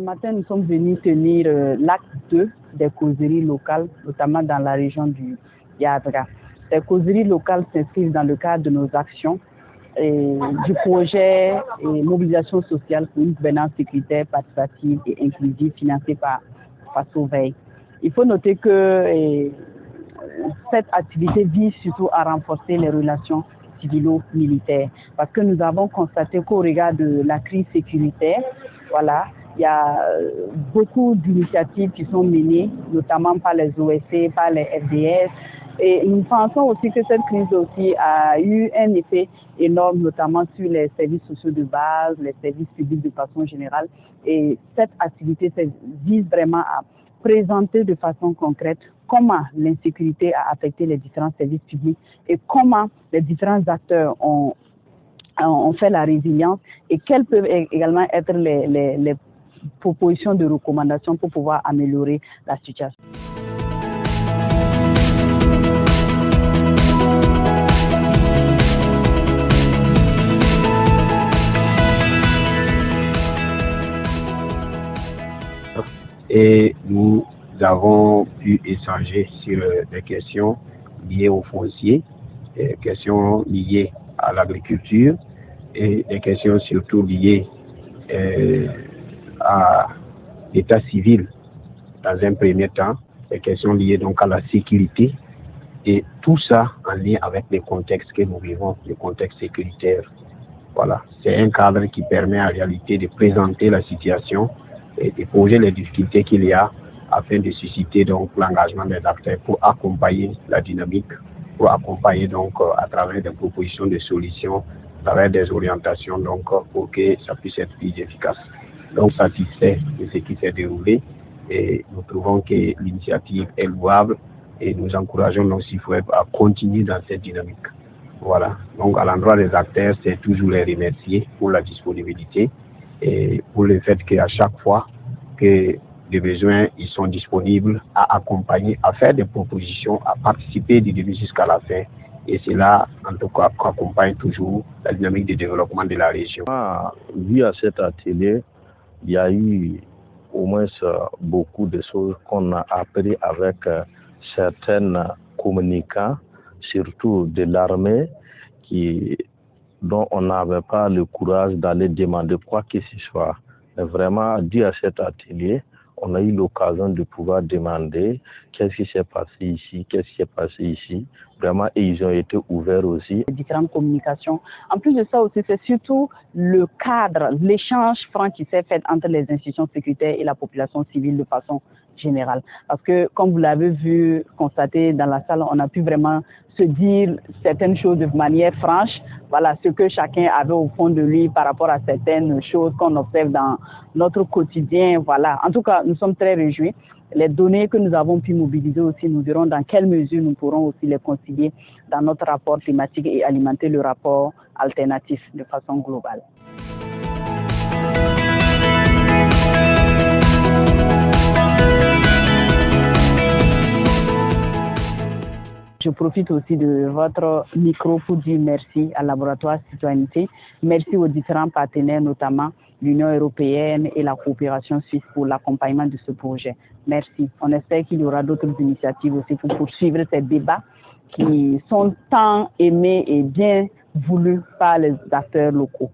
matin, nous sommes venus tenir l'acte 2 des causeries locales, notamment dans la région du Yadra. Ces causeries locales s'inscrivent dans le cadre de nos actions du projet mobilisation sociale pour une gouvernance sécuritaire, participative et inclusive financée par FASO-Veille. Il faut noter que cette activité vise surtout à renforcer les relations civilo-militaires parce que nous avons constaté qu'au regard de la crise sécuritaire, voilà, il y a beaucoup d'initiatives qui sont menées, notamment par les OSC, par les FDS. Et nous pensons aussi que cette crise aussi a eu un effet énorme, notamment sur les services sociaux de base, les services publics de façon générale. Et cette activité vise vraiment à présenter de façon concrète comment l'insécurité a affecté les différents services publics et comment les différents acteurs ont fait la résilience et quelles peuvent également être les propositions de recommandations pour pouvoir améliorer la situation. Et nous avons pu échanger sur des questions liées au foncier, des questions liées à l'agriculture et des questions surtout liées à l'état civil dans un premier temps, des questions liées donc à la sécurité et tout ça en lien avec les contextes que nous vivons, le contexte sécuritaire. Voilà, c'est un cadre qui permet en réalité de présenter la situation et de poser les difficultés qu'il y a afin de susciter donc l'engagement des acteurs pour accompagner la dynamique, pour accompagner donc à travers des propositions de solutions, à travers des orientations donc pour que ça puisse être plus efficace. Donc satisfait de ce qui s'est déroulé et nous trouvons que l'initiative est louable et nous encourageons nos CIFOEB à continuer dans cette dynamique. Voilà, donc à l'endroit des acteurs, c'est toujours les remercier pour la disponibilité et pour le fait qu'à chaque fois que des besoins ils sont disponibles à accompagner, à faire des propositions, à participer du début jusqu'à la fin. Et cela, en tout cas, accompagne toujours la dynamique de développement de la région. Via cet atelier, il y a eu au moins beaucoup de choses qu'on a appris avec certains communicants, surtout de l'armée, dont on n'avait pas le courage d'aller demander quoi que ce soit. Mais vraiment, dû à cet atelier, on a eu l'occasion de pouvoir demander qu'est-ce qui s'est passé ici, qu'est-ce qui s'est passé ici. Vraiment, et ils ont été ouverts aussi. Différentes communications. En plus de ça aussi, c'est surtout le cadre, l'échange franc qui s'est fait entre les institutions sécuritaires et la population civile de façon générale. Parce que, comme vous l'avez vu, constaté dans la salle, on a pu vraiment se dire certaines choses de manière franche. Voilà, ce que chacun avait au fond de lui par rapport à certaines choses qu'on observe dans notre quotidien. Voilà. En tout cas, nous sommes très réjouis. Les données que nous avons pu mobiliser aussi, nous verrons dans quelle mesure nous pourrons aussi les concilier dans notre rapport climatique et alimenter le rapport alternatif de façon globale. Je profite aussi de votre micro pour dire merci à Laboratoire Citoyenneté. Merci aux différents partenaires, notamment l'Union européenne et la coopération suisse pour l'accompagnement de ce projet. Merci. On espère qu'il y aura d'autres initiatives aussi pour poursuivre ces débats qui sont tant aimés et bien voulus par les acteurs locaux.